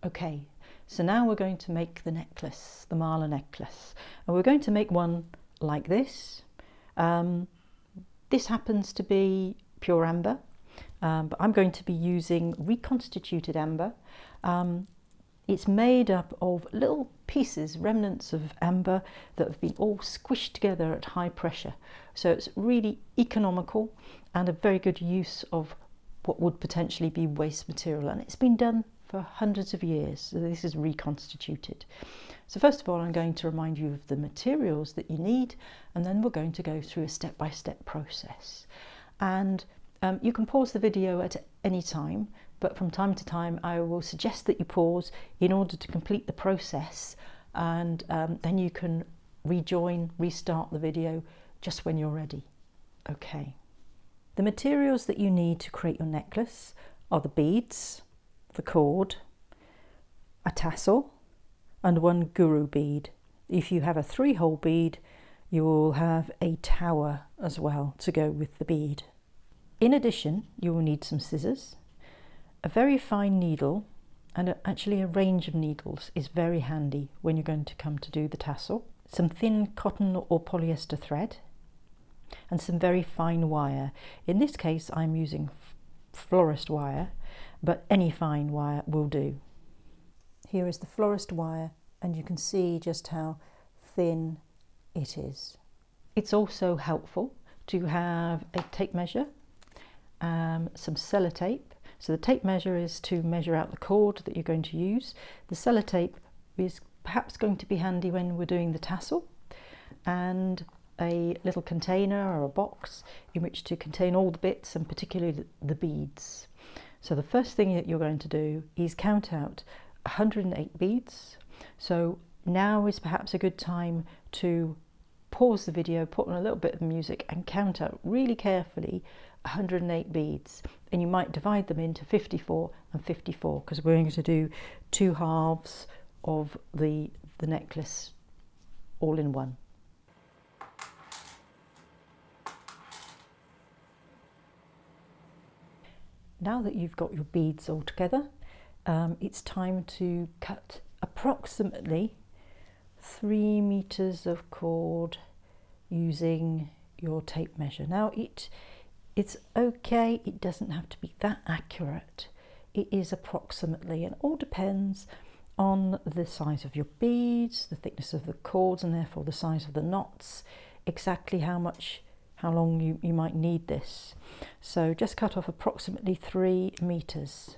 Okay, so now we're going to make the necklace, the mala necklace, and we're going to make one like this. This happens to be pure amber, but I'm going to be using reconstituted amber. It's made up of little pieces, remnants of amber that have been all squished together at high pressure. So it's really economical and a very good use of what would potentially be waste material. And it's been done for hundreds of years. So this is reconstituted. So first of all, I'm going to remind you of the materials that you need, and then we're going to go through a step-by-step process. And you can pause the video at any time, but from time to time I will suggest that you pause in order to complete the process, and then you can restart the video just when you're ready. Okay. The materials that you need to create your necklace are the beads, the cord, a tassel, and one guru bead. If you have a 3-hole bead, you will have a tower as well to go with the bead. In addition, you will need some scissors, a very fine needle, and actually a range of needles is very handy when you're going to come to do the tassel, some thin cotton or polyester thread, and some very fine wire. In this case I'm using florist wire, but any fine wire will do. Here is the florist wire, and you can see just how thin it is. It's also helpful to have a tape measure, some sellotape. So the tape measure is to measure out the cord that you're going to use. The sellotape is perhaps going to be handy when we're doing the tassel, and a little container or a box in which to contain all the bits, and particularly the beads. So the first thing that you're going to do is count out 108 beads. So now is perhaps a good time to pause the video, put on a little bit of music, and count out really carefully 108 beads. And you might divide them into 54 and 54, because we're going to do 2 halves of the necklace all in one. Now that you've got your beads all together, it's time to cut approximately 3 meters of cord using your tape measure. Now it's okay, it doesn't have to be that accurate. It is approximately, and all depends on the size of your beads, the thickness of the cords, and therefore the size of the knots, exactly how long you might need this. So just cut off approximately 3 meters.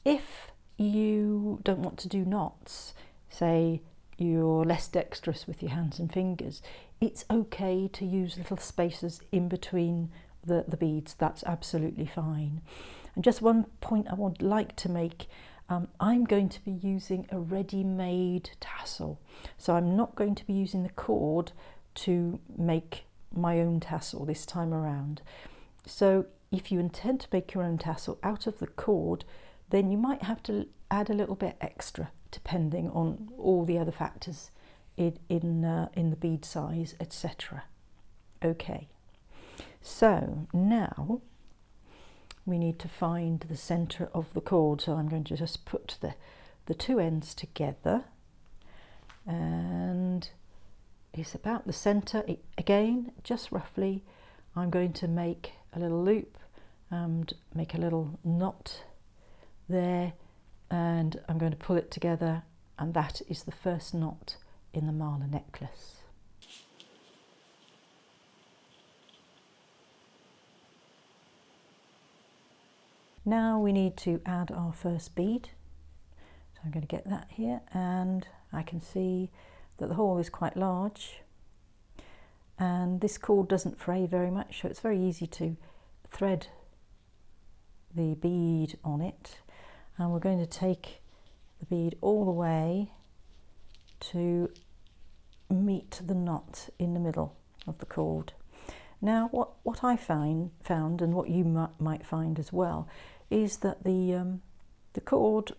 If you don't want to do knots, say you're less dexterous with your hands and fingers, it's okay to use little spaces in between the beads. That's absolutely fine. And just one point I would like to make, I'm going to be using a ready-made tassel. So I'm not going to be using the cord to make my own tassel this time around. So if you intend to make your own tassel out of the cord, then you might have to add a little bit extra depending on all the other factors in the bead size, etc. Okay, so now we need to find the center of the cord. So I'm going to just put the 2 ends together, and it's about the center. Again, just roughly, I'm going to make a little loop and make a little knot there, and I'm going to pull it together, and that is the first knot in the mala necklace. Now we need to add our first bead. So I'm going to get that here, and I can see that the hole is quite large, and this cord doesn't fray very much, so it's very easy to thread the bead on it. And we're going to take the bead all the way to meet the knot in the middle of the cord. Now what I found, and what you might find as well, is that the cord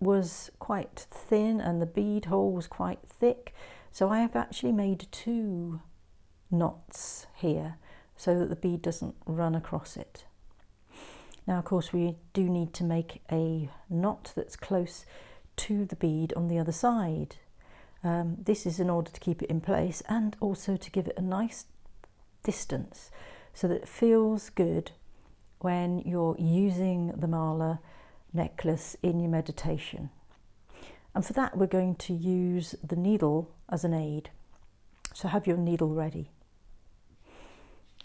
was quite thin and the bead hole was quite thick, so I have actually made 2 knots here so that the bead doesn't run across it. Now of course we do need to make a knot that's close to the bead on the other side. This is in order to keep it in place and also to give it a nice distance so that it feels good when you're using the mala necklace in your meditation. And for that we're going to use the needle as an aid. So have your needle ready.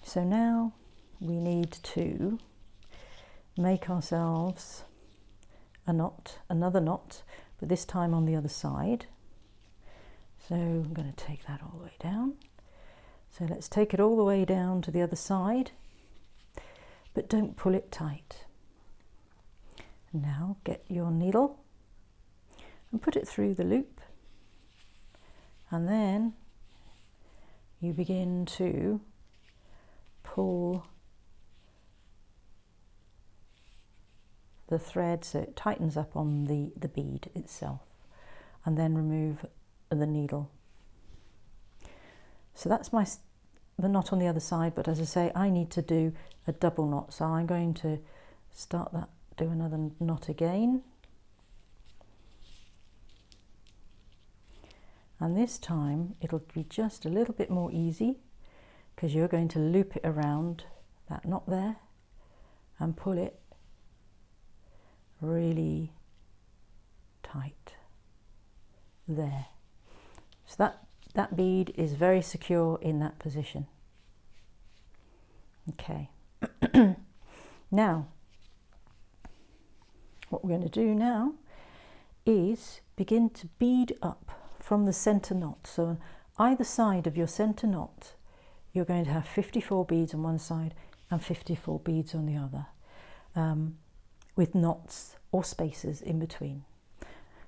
So now we need to make ourselves a knot, another knot, but this time on the other side. So I'm going to take that all the way down. So let's take it all the way down to the other side, but don't pull it tight. Now get your needle and put it through the loop, and then you begin to pull the thread so it tightens up on the bead itself, and then remove the needle. So that's the knot on the other side, but as I say, I need to do a double knot, so I'm going to start that, do another knot again, and this time it'll be just a little bit more easy because you're going to loop it around that knot there and pull it really tight there. So that bead is very secure in that position. Okay. Now what we're going to do now is begin to bead up from the center knot. So on either side of your center knot you're going to have 54 beads on one side and 54 beads on the other, with knots or spaces in between.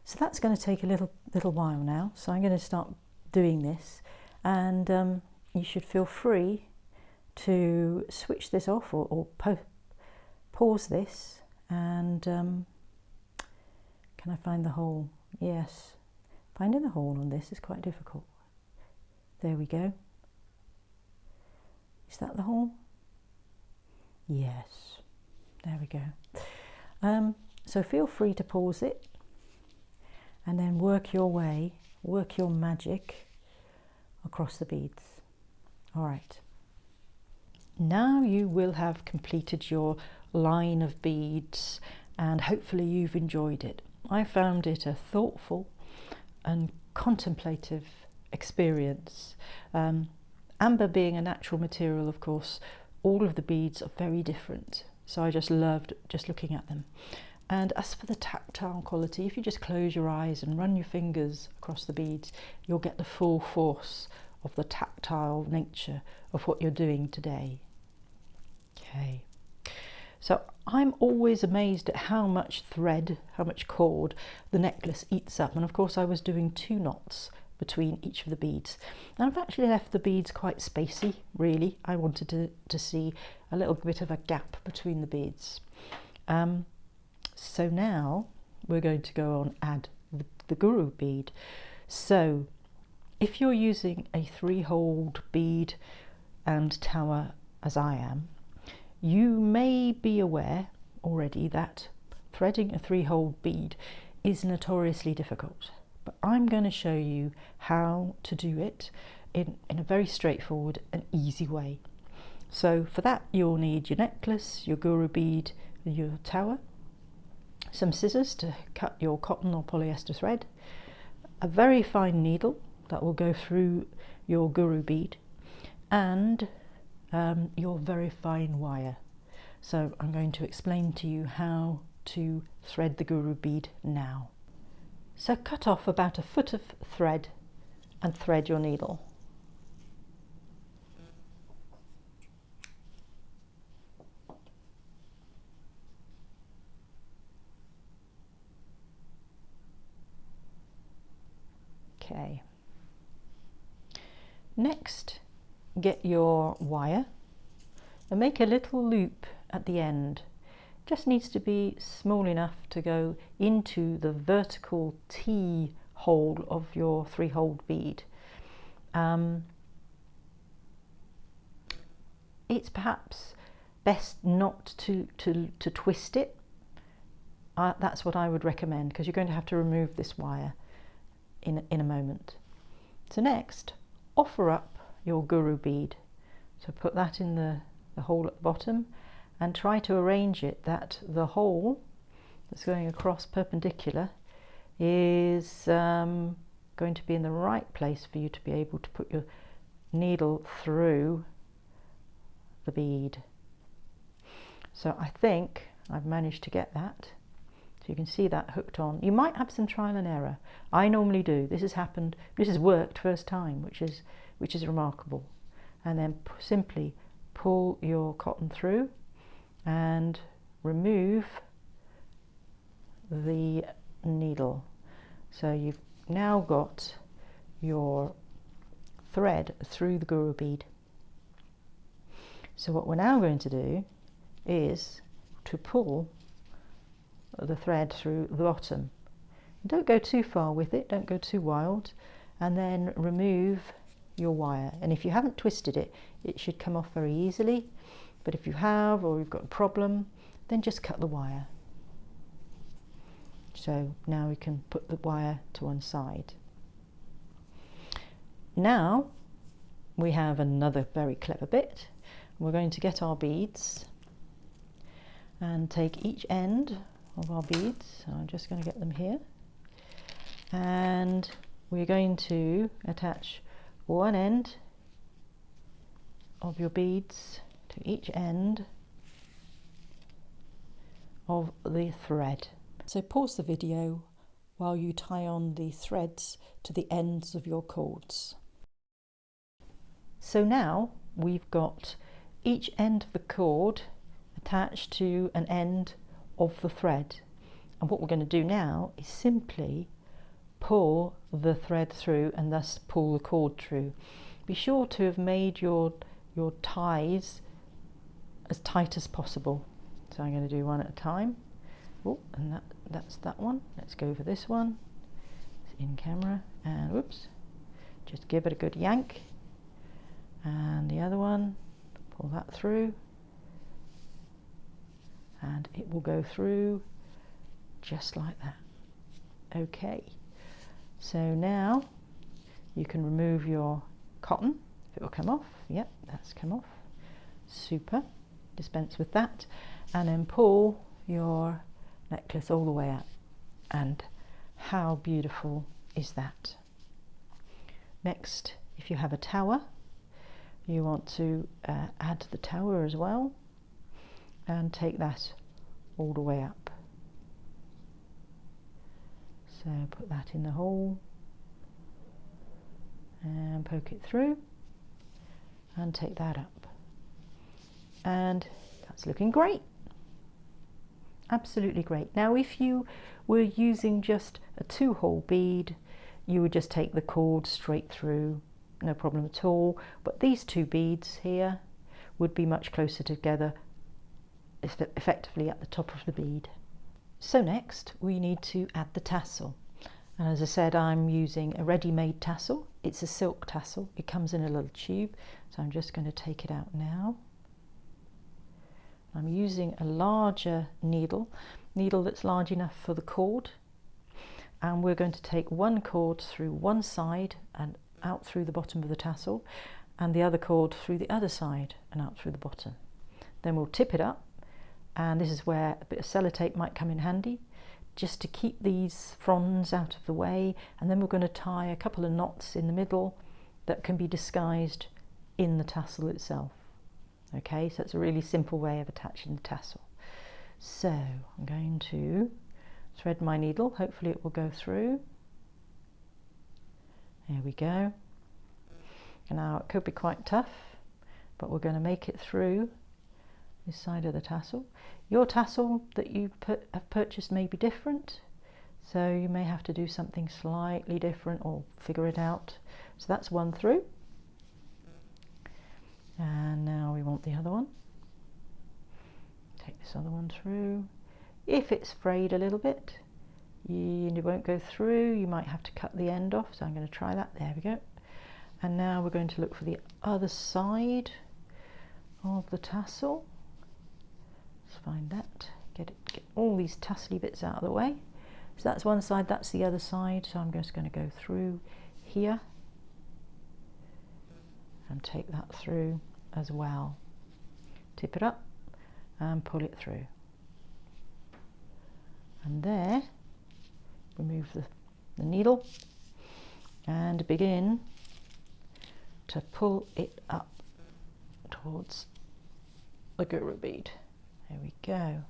So that's going to take a little while now, so I'm going to start doing this, and you should feel free to switch this off or pause this. And can I find the hole? Yes, finding the hole on this is quite difficult. There we go. Is that the hole? Yes, there we go. So feel free to pause it and then work your way, work your magic across the beads. All right. Now you will have completed your line of beads, and hopefully you've enjoyed it. I found it a thoughtful and contemplative experience. Amber being a natural material, of course, all of the beads are very different, so I just loved just looking at them. And as for the tactile quality, if you just close your eyes and run your fingers across the beads, you'll get the full force of the tactile nature of what you're doing today. Okay, so I'm always amazed at how much thread, how much cord the necklace eats up. And of course I was doing 2 knots between each of the beads. And I've actually left the beads quite spacey, really. I wanted to see a little bit of a gap between the beads. So now we're going to go on add the guru bead. So if you're using a 3-hole bead and tower as I am, you may be aware already that threading a 3-hole bead is notoriously difficult. But I'm going to show you how to do it in a very straightforward and easy way. So for that you'll need your necklace, your guru bead, your tower, some scissors to cut your cotton or polyester thread, a very fine needle that will go through your guru bead, and your very fine wire. So I'm going to explain to you how to thread the guru bead now. So cut off about 1 foot of thread and thread your needle. Okay. Next, get your wire and make a little loop at the end. Just needs to be small enough to go into the vertical T hole of your 3-hole bead. It's perhaps best not to twist it. That's what I would recommend, because you're going to have to remove this wire in a moment. So next, offer up your guru bead. So put that in the hole at the bottom and try to arrange it that the hole that's going across perpendicular is going to be in the right place for you to be able to put your needle through the bead. So I think I've managed to get that. So you can see that hooked on. You might have some trial and error. I normally do. This has happened. This has worked first time, which is remarkable. And then simply pull your cotton through and remove the needle. So you've now got your thread through the guru bead. So what we're now going to do is to pull the thread through the bottom. Don't go too far with it, don't go too wild, and then remove your wire. And if you haven't twisted it, it should come off very easily, but if you have, or you've got a problem, then just cut the wire. So now we can put the wire to one side. Now we have another very clever bit. We're going to get our beads and take each end of our beads. So I'm just going to get them here, and we're going to attach one end of your beads to each end of the thread. So pause the video while you tie on the threads to the ends of your cords. So now we've got each end of the cord attached to an end of the thread, and what we're going to do now is simply pull the thread through and thus pull the cord through. Be sure to have made your ties as tight as possible. So I'm going to do one at a time. Oh, and that's that one. Let's go for this one. It's in camera, and whoops, just give it a good yank. And the other one, pull that through, and it will go through just like that. Okay, so now you can remove your cotton. It will come off. Yep, that's come off. Super. Dispense with that, and then pull your necklace all the way out. And how beautiful is that? Next, if you have a tower, you want to add the tower as well, and take that all the way up. So put that in the hole and poke it through and take that up, and that's looking great. Absolutely great. Now if you were using just a 2-hole bead, you would just take the cord straight through, no problem at all, but these 2 beads here would be much closer together, effectively at the top of the bead. So next we need to add the tassel, and as I said, I'm using a ready-made tassel. It's a silk tassel. It comes in a little tube, so I'm just going to take it out now. I'm using a larger needle that's large enough for the cord, and we're going to take one cord through one side and out through the bottom of the tassel, and the other cord through the other side and out through the bottom. Then we'll tip it up, and this is where a bit of sellotape might come in handy, just to keep these fronds out of the way, and then we're going to tie a couple of knots in the middle that can be disguised in the tassel itself. Okay, so it's a really simple way of attaching the tassel. So I'm going to thread my needle, hopefully it will go through. There we go. And now it could be quite tough, but we're going to make it through this side of the tassel. Your tassel that you have purchased may be different, so you may have to do something slightly different or figure it out. So that's one through. And now we want the other one. Take this other one through. If it's frayed a little bit, it won't go through, you might have to cut the end off, so I'm going to try that. There we go. And now we're going to look for the other side of the tassel. Let's find that, get all these tassely bits out of the way. So that's one side, that's the other side. So I'm just going to go through here and take that through as well. Tip it up and pull it through. And there, remove the needle and begin to pull it up towards the guru bead. There we go.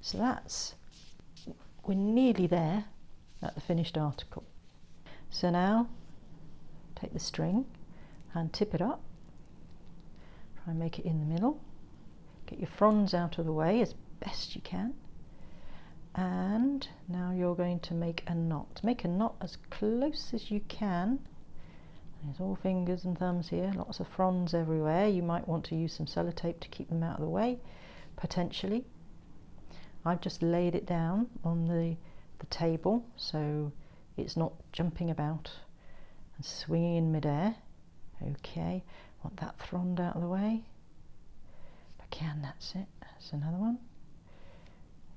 So we're nearly there at the finished article. So now take the string and tip it up. Try and make it in the middle. Get your fronds out of the way as best you can. And now you're going to make a knot. Make a knot as close as you can. There's all fingers and thumbs here, lots of fronds everywhere. You might want to use some sellotape to keep them out of the way, potentially. I've just laid it down on the table so it's not jumping about and swinging in midair. Okay, want that frond out of the way. If I can, that's it. That's another one.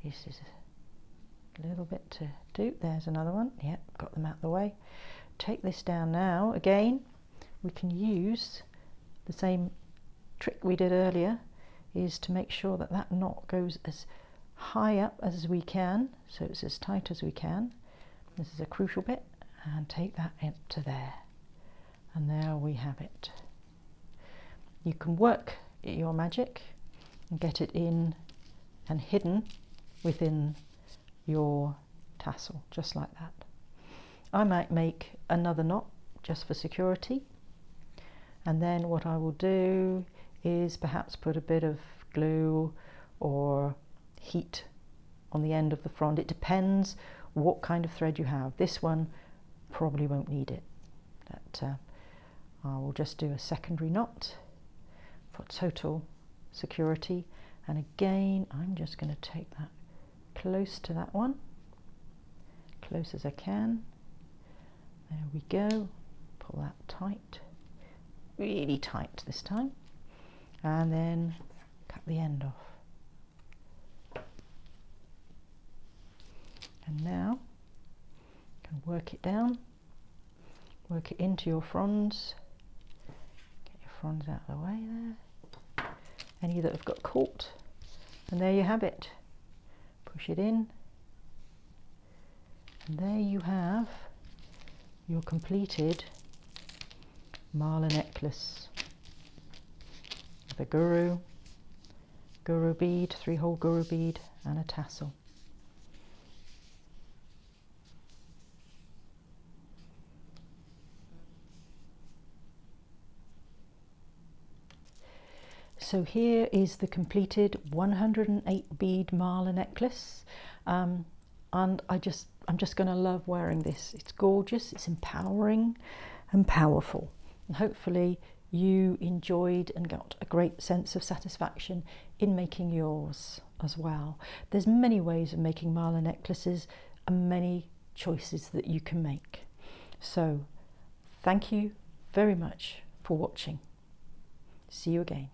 This is a little bit to do. There's another one. Yep, got them out of the way. Take this down now. Again, we can use the same trick we did earlier, is to make sure that that knot goes as high up as we can, so it's as tight as we can. This is a crucial bit, and take that up to there. And there we have it. You can work your magic and get it in and hidden within your tassel, just like that. I might make another knot just for security, and then what I will do is perhaps put a bit of glue or heat on the end of the frond. It depends what kind of thread you have. This one probably won't need it, but I will just do a secondary knot for total security. And again, I'm just going to take that close to that one, close as I can. There we go. Pull that tight, really tight this time, and then cut the end off. And now you can work it down, work it into your fronds. Get your fronds out of the way there, any that have got caught, and there you have it. Push it in, and there you have your completed mala necklace. The guru bead, 3-hole guru bead, and a tassel. So here is the completed 108 bead mala necklace, and I'm just going to love wearing this. It's gorgeous, it's empowering and powerful, and hopefully you enjoyed and got a great sense of satisfaction in making yours as well. There's many ways of making mala necklaces and many choices that you can make. So thank you very much for watching. See you again.